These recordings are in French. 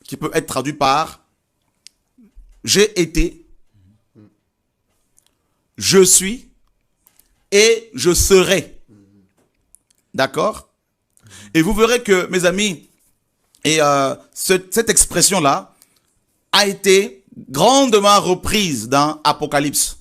qui peut être traduit par j'ai été, je suis et je serai. D'accord? Et vous verrez que, mes amis, et cette expression-là a été grandement reprise dans Apocalypse.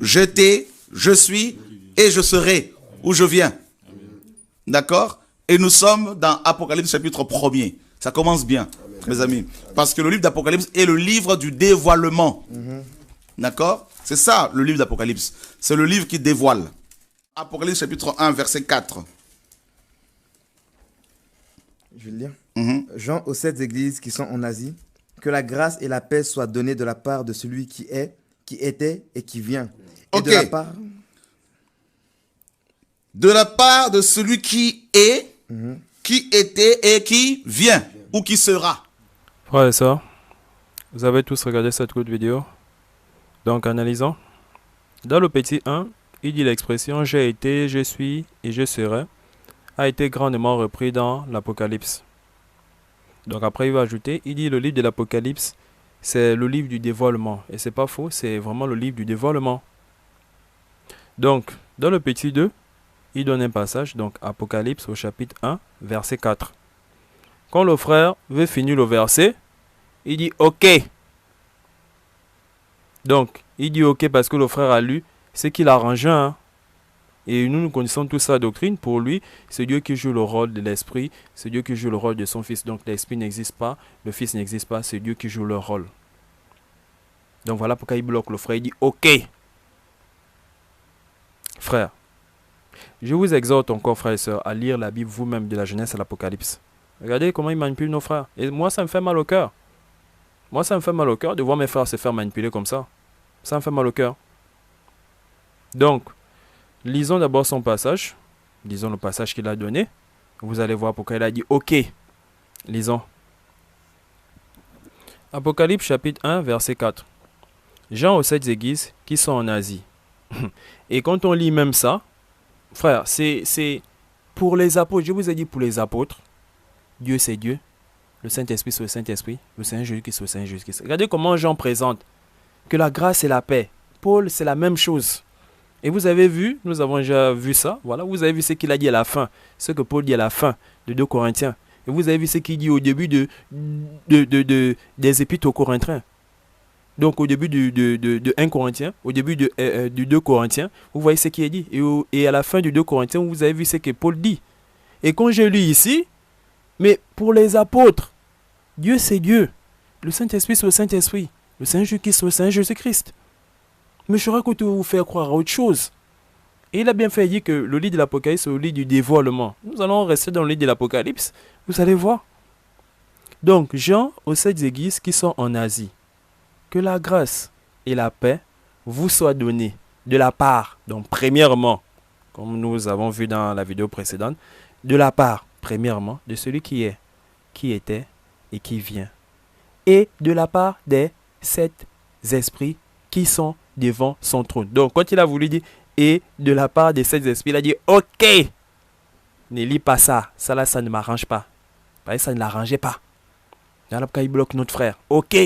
J'étais, je suis et je serai où je viens. D'accord? Et nous sommes dans Apocalypse chapitre 1er. Ça commence bien, mes amis. Parce que le livre d'Apocalypse est le livre du dévoilement. D'accord? C'est ça, le livre d'Apocalypse. C'est le livre qui dévoile. Apocalypse chapitre 1, verset 4. Je vais le lire. Jean aux 7 églises qui sont en Asie, que la grâce et la paix soient données de la part de celui qui est, qui était et qui vient. Et de la part de celui qui est, qui était et qui vient, ou qui sera. Frères et sœurs, vous avez tous regardé cette courte vidéo. Donc, analysons. Dans le petit 1, il dit l'expression « j'ai été, je suis et je serai » a été grandement repris dans l'Apocalypse. Donc après, il va ajouter, il dit le livre de l'Apocalypse, c'est le livre du dévoilement. Et c'est pas faux, c'est vraiment le livre du dévoilement. Donc, dans le petit 2, il donne un passage, donc Apocalypse au chapitre 1, verset 4. Quand le frère veut finir le verset, il dit « Ok ». Donc, il dit « Ok » parce que le frère a lu ce qu'il a arrangé, hein. Et nous connaissons tous sa doctrine. Pour lui, c'est Dieu qui joue le rôle de l'Esprit. C'est Dieu qui joue le rôle de son Fils. Donc l'Esprit n'existe pas, le Fils n'existe pas. C'est Dieu qui joue le rôle. Donc voilà pourquoi il bloque le frère. Il dit « Ok ». Frère, je vous exhorte encore, frères et sœurs, à lire la Bible vous-même de la Genèse à l'Apocalypse. Regardez comment il manipule nos frères. Et moi, ça me fait mal au cœur. Moi, ça me fait mal au cœur de voir mes frères se faire manipuler comme ça. Ça me fait mal au cœur. Donc, lisons d'abord son passage. Lisons le passage qu'il a donné. Vous allez voir pourquoi il a dit « Ok ». Lisons. Apocalypse chapitre 1, verset 4. Jean aux 7 églises qui sont en Asie. Et quand on lit même ça, frère, c'est pour les apôtres. Je vous ai dit pour les apôtres. Dieu c'est Dieu. Le Saint-Esprit c'est le Saint-Esprit. Le Saint-Jésus-Christ c'est le Saint-Jésus-Christ. Regardez comment Jean présente que la grâce et la paix. Paul, c'est la même chose. Et vous avez vu, nous avons déjà vu ça, voilà, vous avez vu ce qu'il a dit à la fin, ce que Paul dit à la fin de 2 Corinthiens. Et vous avez vu ce qu'il dit au début des épîtres aux Corinthiens. Donc au début de 1 Corinthiens, au début du 2 Corinthiens, vous voyez ce qu'il est dit. Et à la fin du 2 Corinthiens, vous avez vu ce que Paul dit. Et quand j'ai lu ici, mais pour les apôtres, Dieu c'est Dieu. Le Saint-Esprit c'est le Saint-Esprit. Le Saint-Jésus-Christ c'est le Saint-Jésus-Christ. Mais je raconte vous faire croire à autre chose. Et il a bien fait dire que le livre de l'Apocalypse est le livre du dévoilement. Nous allons rester dans le livre de l'Apocalypse. Vous allez voir. Donc, Jean aux 7 églises qui sont en Asie. Que la grâce et la paix vous soient données de la part, donc premièrement, comme nous avons vu dans la vidéo précédente, de la part, premièrement, de celui qui est, qui était et qui vient. Et de la part des 7 esprits qui sont devant son trône. Donc, quand il a voulu dire et de la part des 7 esprits, il a dit ok. Ne lis pas ça. Ça là, ça ne m'arrange pas. Parce que ça ne l'arrangeait pas. Là, il bloque notre frère. Ok.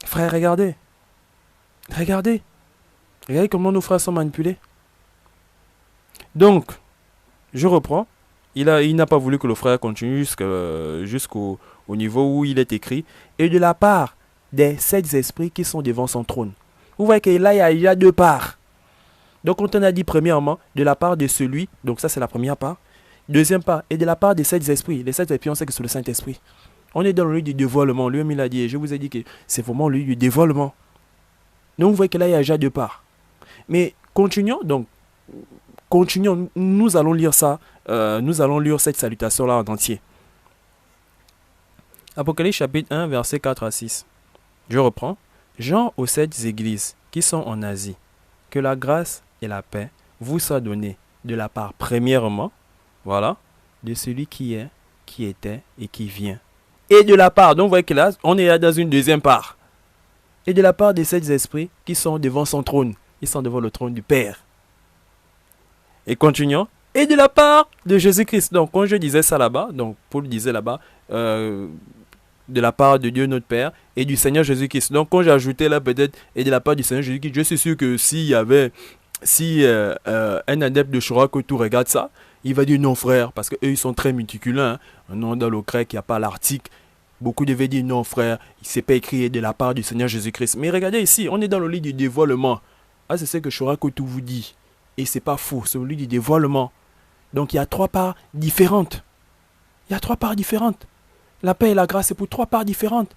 Frère, regardez. Regardez. Regardez comment nos frères sont manipulés. Donc, je reprends. Il n'a pas voulu que le frère continue jusqu'au niveau où il est écrit. Et de la part des 7 esprits qui sont devant son trône. Vous voyez que là, il y a 2 parts. Donc, quand on a dit premièrement, de la part de celui, donc ça c'est la première part. Deuxième part, et de la part des 7 esprits. Les 7 esprits, on sait que c'est le Saint-Esprit. On est dans le lieu du dévoilement. Lui-même, il a dit, et je vous ai dit que c'est vraiment le lieu du dévoilement. Donc, vous voyez que là, il y a déjà 2 parts. Mais continuons, donc, nous allons lire ça, nous allons lire cette salutation-là en entier. Apocalypse chapitre 1, verset 4 à 6. Je reprends. Jean aux 7 églises qui sont en Asie, que la grâce et la paix vous soient données de la part, premièrement, voilà, de celui qui est, qui était et qui vient. Et de la part, donc vous voyez que là, on est là dans une deuxième part. Et de la part des 7 esprits qui sont devant son trône. Ils sont devant le trône du Père. Et continuons. et de la part de Jésus-Christ. Donc, quand je disais ça là-bas, donc Paul disait là-bas, de la part de Dieu notre Père et du Seigneur Jésus-Christ. Donc, quand j'ai ajouté là peut-être et de la part du Seigneur Jésus-Christ, je suis sûr que si un adepte de Shora Kotu regarde ça, il va dire non frère, parce qu'eux ils sont très méticuleux. Hein. Non, dans le grec, il n'y a pas l'article. Beaucoup devaient dire non frère, il ne s'est pas écrit de la part du Seigneur Jésus-Christ. Mais regardez ici, on est dans le lit du dévoilement. Ah, c'est ce que Shora Kotu vous dit. Et c'est pas faux, c'est le lit du dévoilement. Donc il y a 3 parts différentes. Il y a 3 parts différentes. La paix et la grâce, c'est pour 3 parts différentes.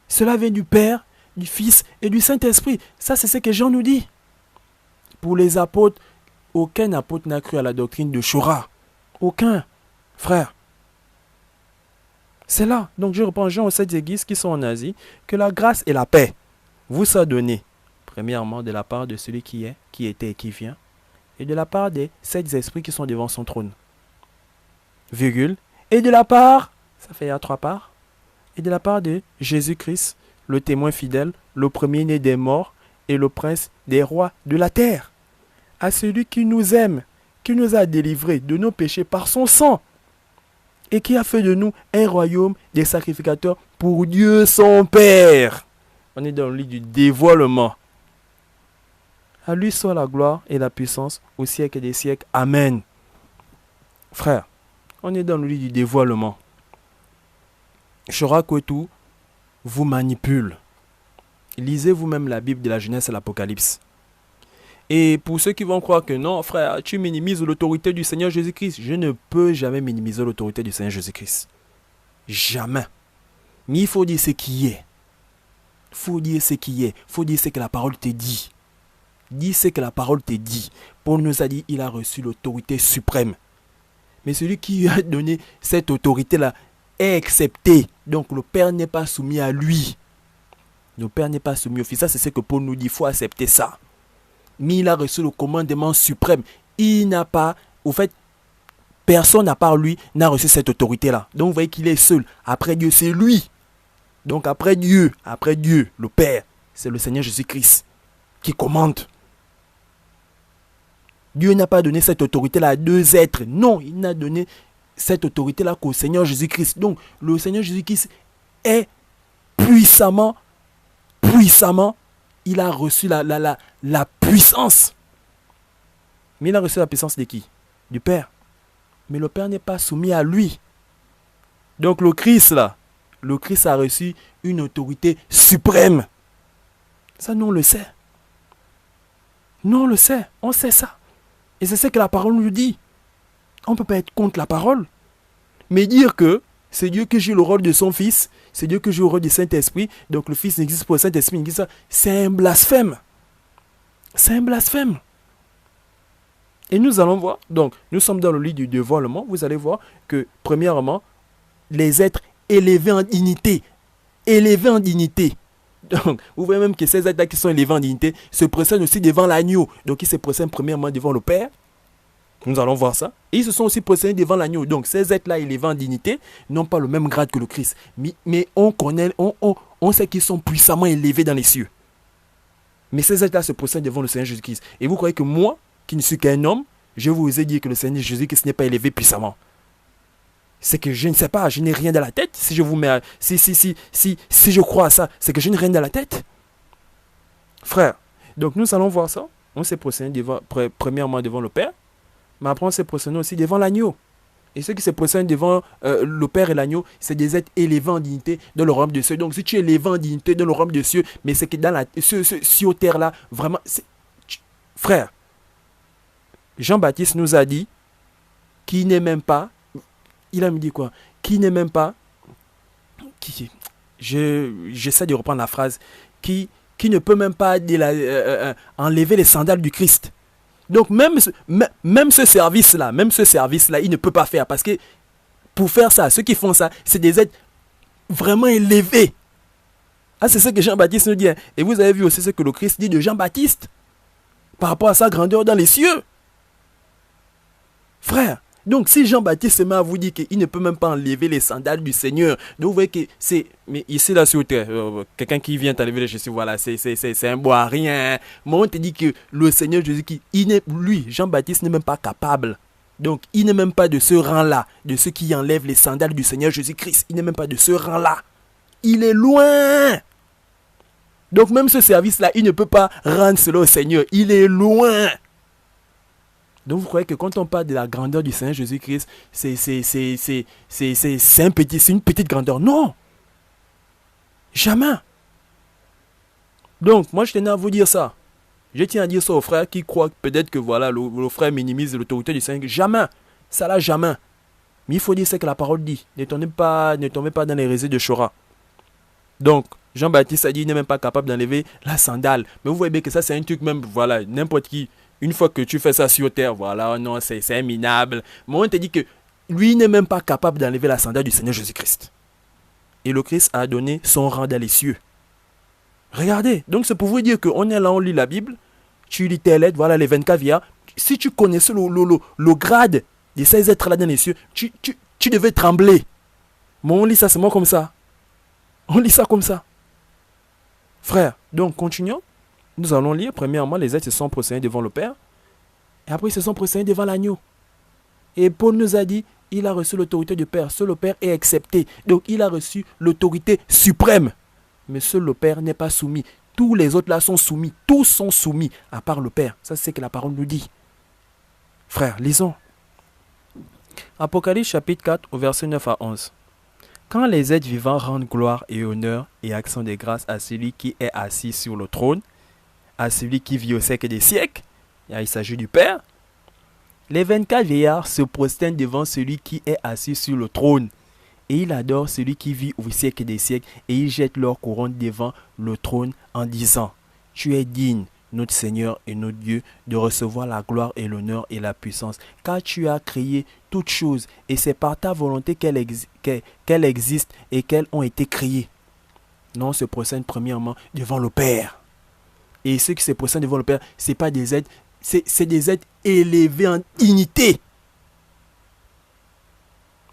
Cela vient du Père, du Fils et du Saint-Esprit. Ça, c'est ce que Jean nous dit. Pour les apôtres, aucun apôtre n'a cru à la doctrine de Shora. Aucun, frère. C'est là. Donc je reprends Jean aux 7 églises qui sont en Asie, que la grâce et la paix vous sont données. Premièrement, de la part de celui qui est, qui était et qui vient. Et de la part des 7 esprits qui sont devant son trône. Virgule. Et de la part, ça fait 3 parts. Et de la part de Jésus-Christ, le témoin fidèle, le premier-né des morts et le prince des rois de la terre. À celui qui nous aime, qui nous a délivrés de nos péchés par son sang et qui a fait de nous un royaume des sacrificateurs pour Dieu son Père. On est dans le lit du dévoilement. À lui soit la gloire et la puissance au siècle des siècles. Amen. Frère, on est dans le lit du dévoilement. Shora Kotu vous manipule. Lisez vous-même la Bible de la Genèse et l'Apocalypse. Et pour ceux qui vont croire que non, frère, tu minimises l'autorité du Seigneur Jésus-Christ. Je ne peux jamais minimiser l'autorité du Seigneur Jésus-Christ. Jamais. Mais il faut dire ce qui est. Il faut dire ce qui est. Il faut dire ce que la parole te dit. Dis ce que la parole te dit. Paul nous a dit qu'il a reçu l'autorité suprême. Mais celui qui lui a donné cette autorité-là est accepté. Donc le Père n'est pas soumis à lui. Le Père n'est pas soumis au Fils. Ça, c'est ce que Paul nous dit. Il faut accepter ça. Mais il a reçu le commandement suprême. Il n'a pas, au fait, personne à part lui n'a reçu cette autorité-là. Donc vous voyez qu'il est seul. Après Dieu, c'est lui. Donc après Dieu, le Père, c'est le Seigneur Jésus-Christ qui commande. Dieu n'a pas donné cette autorité-là à 2 êtres. Non, il n'a donné cette autorité-là qu'au Seigneur Jésus-Christ. Donc le Seigneur Jésus-Christ est puissamment, il a reçu la puissance. Mais il a reçu la puissance de qui? Du Père. Mais le Père n'est pas soumis à lui. Donc le Christ là, le Christ a reçu une autorité suprême. Ça, nous on le sait. Nous on le sait, on sait ça. Et c'est ce que la parole nous dit. On ne peut pas être contre la parole. Mais dire que c'est Dieu qui joue le rôle de son Fils, c'est Dieu qui joue le rôle du Saint-Esprit, donc le Fils n'existe pas, le Saint-Esprit n'existe pas, c'est un blasphème. C'est un blasphème. Et nous allons voir, donc nous sommes dans le lit du dévoilement, vous allez voir que premièrement, les êtres élevés en dignité, donc vous voyez même que ces êtres-là qui sont élevés en dignité se procèdent aussi devant l'agneau, donc ils se procèdent premièrement devant le Père. Nous allons voir ça. Et ils se sont aussi procédés devant l'agneau. Donc ces êtres-là, élevés en dignité, n'ont pas le même grade que le Christ. Mais on connaît, on sait qu'ils sont puissamment élevés dans les cieux. Mais ces êtres-là se procèdent devant le Seigneur Jésus-Christ. Et vous croyez que moi, qui ne suis qu'un homme, je vous ai dit que le Seigneur Jésus-Christ n'est pas élevé puissamment. C'est que je ne sais pas, je n'ai rien dans la tête. Si je vous mets, si je crois à ça, c'est que je n'ai rien dans la tête. Frère, donc nous allons voir ça. On s'est procédé premièrement devant le Père. Mais après, on s'est procédé aussi devant l'agneau. Et ceux qui se procèdent devant le Père et l'agneau, c'est des êtres élevés en dignité dans le royaume des cieux. Donc, si tu es élevé en dignité dans le royaume des cieux, mais c'est que dans sur terre-là, vraiment, frère, Jean-Baptiste nous a dit qu'il n'est même pas, il a me dit quoi? Qui n'est même pas, j'essaie de reprendre la phrase, qui ne peut même pas enlever les sandales du Christ. Donc même ce service-là, il ne peut pas faire. Parce que pour faire ça, ceux qui font ça, c'est des êtres vraiment élevés. Ah, c'est ce que Jean-Baptiste nous dit. Hein. Et vous avez vu aussi ce que le Christ dit de Jean-Baptiste. Par rapport à sa grandeur dans les cieux. Frère, Donc, si Jean-Baptiste se met à vous dire qu'il ne peut même pas enlever les sandales du Seigneur, donc vous voyez que c'est... Mais ici, là, sur terre, quelqu'un qui vient t'enlever les chaussures, voilà, c'est un bois à rien. Moi, on te dit que le Seigneur Jésus, lui, Jean-Baptiste, n'est même pas capable. Donc, il n'est même pas de ce rang-là, de ceux qui enlèvent les sandales du Seigneur Jésus-Christ. Il n'est même pas de ce rang-là. Il est loin. Donc, même ce service-là, il ne peut pas rendre cela au Seigneur. Il est loin. Donc vous croyez que quand on parle de la grandeur du Seigneur Jésus-Christ, c'est une petite grandeur. Non. Jamais. Donc moi je tenais à vous dire ça. Je tiens à dire ça aux frères qui croient peut-être que voilà, le frère minimise l'autorité du Seigneur. Jamais. Ça là, jamais. Mais il faut dire ce que la parole dit. Ne tombez pas dans les réseaux de Chora. Donc, Jean-Baptiste a dit qu'il n'est même pas capable d'enlever la sandale. Mais vous voyez bien que ça c'est un truc même, voilà, n'importe qui. Une fois que tu fais ça sur terre, voilà, non, c'est minable. Mais on te dit que lui n'est même pas capable d'enlever la sandale du Seigneur Jésus-Christ. Et le Christ a donné son rang dans les cieux. Regardez, donc c'est pour vous dire qu'on est là, on lit la Bible, tu lis tes lettres, voilà les 24 via. Si tu connaissais le grade de ces êtres-là dans les cieux, tu devais trembler. Mais on lit ça seulement comme ça. On lit ça comme ça. Frère, donc continuons. Nous allons lire, premièrement, les êtres se sont procédés devant le Père. Et après, ils se sont procédés devant l'agneau. Et Paul nous a dit, il a reçu l'autorité du Père. Seul le Père est accepté. Donc, il a reçu l'autorité suprême. Mais seul le Père n'est pas soumis. Tous les autres là sont soumis. Tous sont soumis, à part le Père. Ça, c'est ce que la parole nous dit. Frères, lisons. Apocalypse chapitre 4, au verset 9 à 11. Quand les êtres vivants rendent gloire et honneur et action de grâce à celui qui est assis sur le trône, à celui qui vit au siècle des siècles, il s'agit du Père, les 24 vieillards se prosternent devant celui qui est assis sur le trône, et ils adorent celui qui vit au siècle des siècles, et ils jettent leur couronne devant le trône en disant, « Tu es digne, notre Seigneur et notre Dieu, de recevoir la gloire et l'honneur et la puissance, car tu as créé toutes choses, et c'est par ta volonté qu'elles existent et qu'elles ont été créées. » Non, on se prosterne premièrement devant le Père. Et ceux qui se prosternent devant le Père, ce n'est pas des êtres, c'est des êtres élevés en dignité.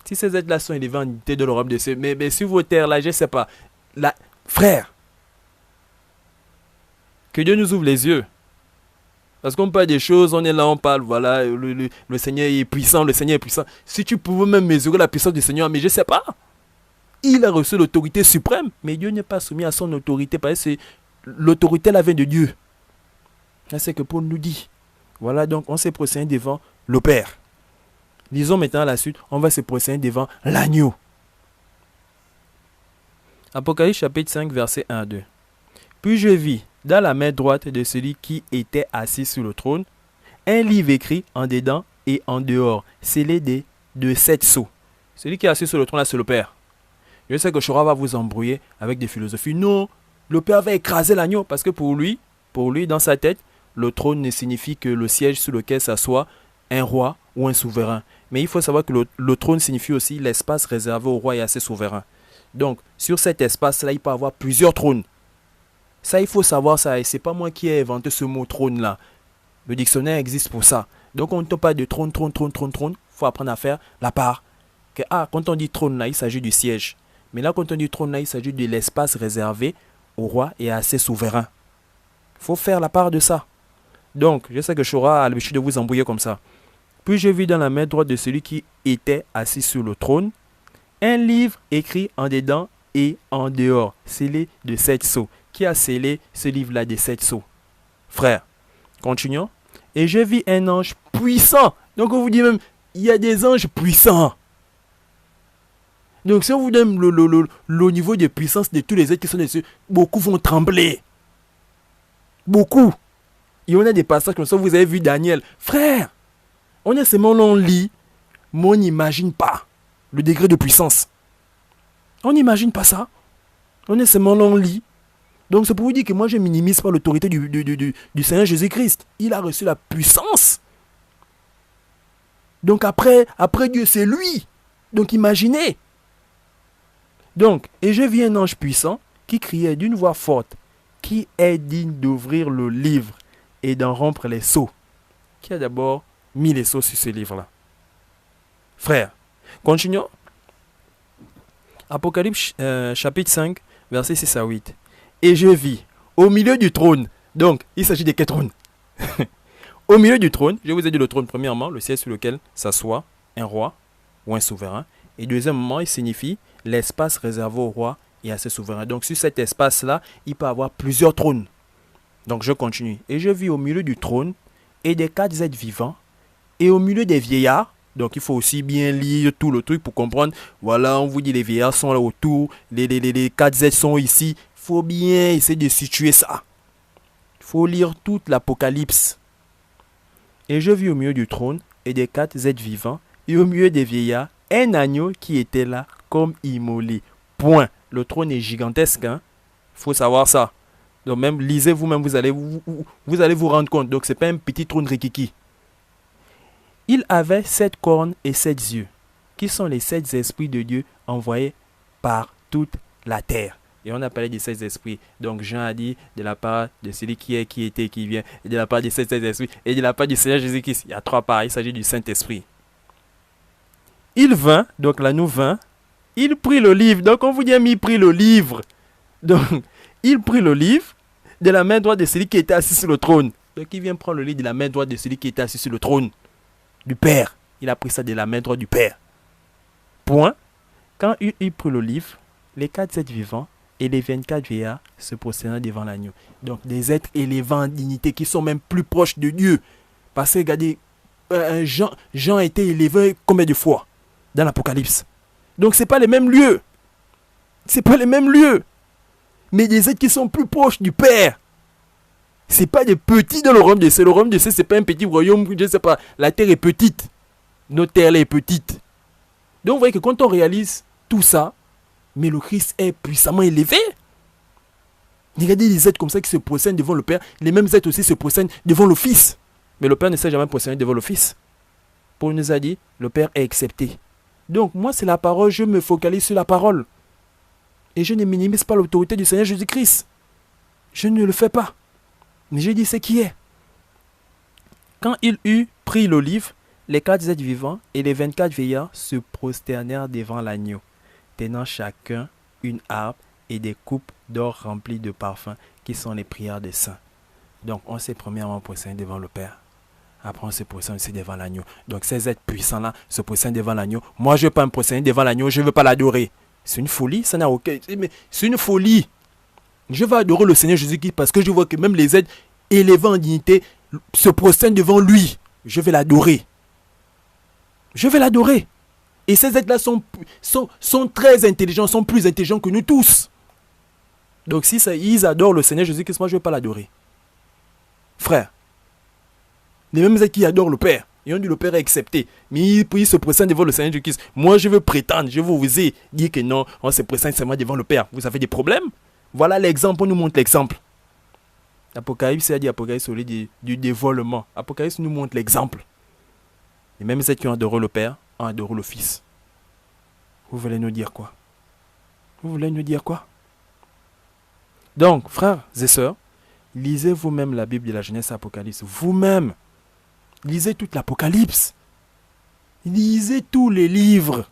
Si ces êtres-là sont élevés en dignité de l'Europe de Dieu, mais sur vos terres-là, je ne sais pas. Là, frère, que Dieu nous ouvre les yeux. Parce qu'on parle des choses, on est là, on parle, voilà, le Seigneur est puissant, le Seigneur est puissant. Si tu pouvais même mesurer la puissance du Seigneur, mais je ne sais pas. Il a reçu l'autorité suprême, mais Dieu n'est pas soumis à son autorité, parce que c'est l'autorité la vient de Dieu. C'est ce que Paul nous dit. Voilà, donc on s'est procédé devant le Père. Lisons maintenant la suite, on va se procéder devant l'agneau. Apocalypse chapitre 5, verset 1 à 2. Puis je vis, dans la main droite de celui qui était assis sur le trône, un livre écrit en dedans et en dehors, scellé de 7 sceaux. Celui qui est assis sur le trône là, c'est le Père. Je sais que Chora va vous embrouiller avec des philosophies. Non, le Père va écraser l'agneau parce que pour lui, dans sa tête, le trône ne signifie que le siège sur lequel s'assoit un roi ou un souverain. Mais il faut savoir que le trône signifie aussi l'espace réservé au roi et à ses souverains. Donc, sur cet espace-là, il peut y avoir plusieurs trônes. Ça, il faut savoir ça. Et ce n'est pas moi qui ai inventé ce mot trône-là. Le dictionnaire existe pour ça. Donc, on ne parle pas de trône. Il faut apprendre à faire la part. Quand on dit trône, là, il s'agit du siège. Mais là, quand on dit trône, là, il s'agit de l'espace réservé au roi et à ses souverains. Il faut faire la part de ça. Donc, je sais que Chora a l'habitude de vous embrouiller comme ça. Puis je vis dans la main droite de celui qui était assis sur le trône un livre écrit en dedans et en dehors, scellé de 7 sceaux. Qui a scellé ce livre-là de 7 sceaux? Frère, continuons. Et je vis un ange puissant. Donc on vous dit même, il y a des anges puissants. Donc si on vous donne le niveau de puissance de tous les êtres qui sont dessus, beaucoup vont trembler. Beaucoup. Et on a des passages comme ça, vous avez vu Daniel. Frère, on est seulement là, on lit, mais on n'imagine pas le degré de puissance. On n'imagine pas ça. On est seulement là, on lit. Donc c'est pour vous dire que moi je minimise pas l'autorité du Seigneur Jésus-Christ. Il a reçu la puissance. Donc après Dieu, c'est lui. Donc imaginez. Donc, et je vis un ange puissant qui criait d'une voix forte, qui est digne d'ouvrir le livre et d'en rompre les sceaux. Qui a d'abord mis les sceaux sur ce livre-là? Frère, continuons. Apocalypse chapitre 5, verset 6 à 8. Et je vis au milieu du trône. Donc, il s'agit de quel trône? Au milieu du trône, je vous ai dit le trône premièrement, le siège sur lequel s'assoit un roi ou un souverain. Et deuxièmement, il signifie l'espace réservé au roi et à ses souverains. Donc, sur cet espace-là, il peut y avoir plusieurs trônes. Donc, je continue. Et je vis au milieu du trône et des 4 êtres vivants et au milieu des vieillards. Donc, il faut aussi bien lire tout le truc pour comprendre. Voilà, on vous dit les vieillards sont là autour, les 4 êtres sont ici. Il faut bien essayer de situer ça. Il faut lire toute l'Apocalypse. Et je vis au milieu du trône et des 4 êtres vivants et au milieu des vieillards un agneau qui était là comme immolé. Point. Le trône est gigantesque. Il faut savoir ça. Donc même lisez vous-même, vous allez vous rendre compte. Donc ce n'est pas un petit trône rikiki. Il avait 7 cornes et 7 yeux, qui sont les 7 esprits de Dieu envoyés par toute la terre. Et on a parlé des 7 esprits. Donc Jean a dit de la part de celui qui est, qui était, qui vient, et de la part des 7 esprits, et de la part du Seigneur Jésus-Christ. Il y a 3 parts, il s'agit du Saint-Esprit. Il vint, donc l'agneau vint, il prit le livre. Donc on vous dit, il prit le livre. Donc il prit le livre de la main droite de celui qui était assis sur le trône. Donc il vient prendre le livre de la main droite de celui qui était assis sur le trône. Du Père. Il a pris ça de la main droite du Père. Point. Quand il prit le livre, les 4 êtres vivants et les 24 vieillards se prosternèrent devant l'agneau. Donc des êtres élevés en dignité qui sont même plus proches de Dieu. Parce que regardez, Jean a été élevé combien de fois dans l'Apocalypse. Donc ce n'est pas les mêmes lieux. Ce n'est pas les mêmes lieux. Mais des êtres qui sont plus proches du Père. Ce n'est pas des petits dans le royaume de Dieu. Le royaume de Dieu, ce n'est pas un petit royaume, je ne sais pas. La terre est petite. Notre terre là est petite. Donc vous voyez que quand on réalise tout ça, mais le Christ est puissamment élevé. Regardez les êtres comme ça qui se prosternent devant le Père. Les mêmes êtres aussi se prosternent devant le Fils. Mais le Père ne s'est jamais prosterné devant le Fils. Paul nous a dit, le Père est accepté. Donc moi c'est la parole, je me focalise sur la parole. Et je ne minimise pas l'autorité du Seigneur Jésus-Christ. Je ne le fais pas. Mais je dis ce qui est. Quand il eut pris le livre, les 4 êtres vivants et les 24 vieillards se prosternèrent devant l'agneau, tenant chacun une harpe et des coupes d'or remplies de parfums, qui sont les prières des saints. Donc on s'est premièrement prosterné devant le Père. Après on se prosterne aussi devant l'agneau. Donc ces êtres puissants-là se prosternent devant l'agneau. Moi je ne veux pas me prosterner devant l'agneau, je ne veux pas l'adorer. C'est une folie, ça n'a aucun... Mais c'est une folie. Je vais adorer le Seigneur Jésus-Christ parce que je vois que même les êtres élevés en dignité se prosternent devant lui. Je vais l'adorer. Je vais l'adorer. Et ces êtres-là sont très intelligents, sont plus intelligents que nous tous. Donc si ils adorent le Seigneur Jésus-Christ, moi je ne vais pas l'adorer. Frère, les mêmes êtres qui adorent le Père, et on dit le Père est accepté, mais ils se prosternent devant le Seigneur Jésus-Christ. Moi je veux prétendre, je veux oser dire que non, on se prosterne seulement devant le Père. Vous avez des problèmes? Voilà l'exemple, on nous montre l'exemple. L'Apocalypse a dit Apocalypse au lieu du dévoilement. Apocalypse nous montre l'exemple. Les mêmes êtres qui ont adoré le Père ont adoré le Fils. Vous voulez nous dire quoi? Vous voulez nous dire quoi? Donc, frères et sœurs, lisez vous-même la Bible de la Genèse à Apocalypse. Vous-même. Lisez toute l'Apocalypse. Lisez tous les livres.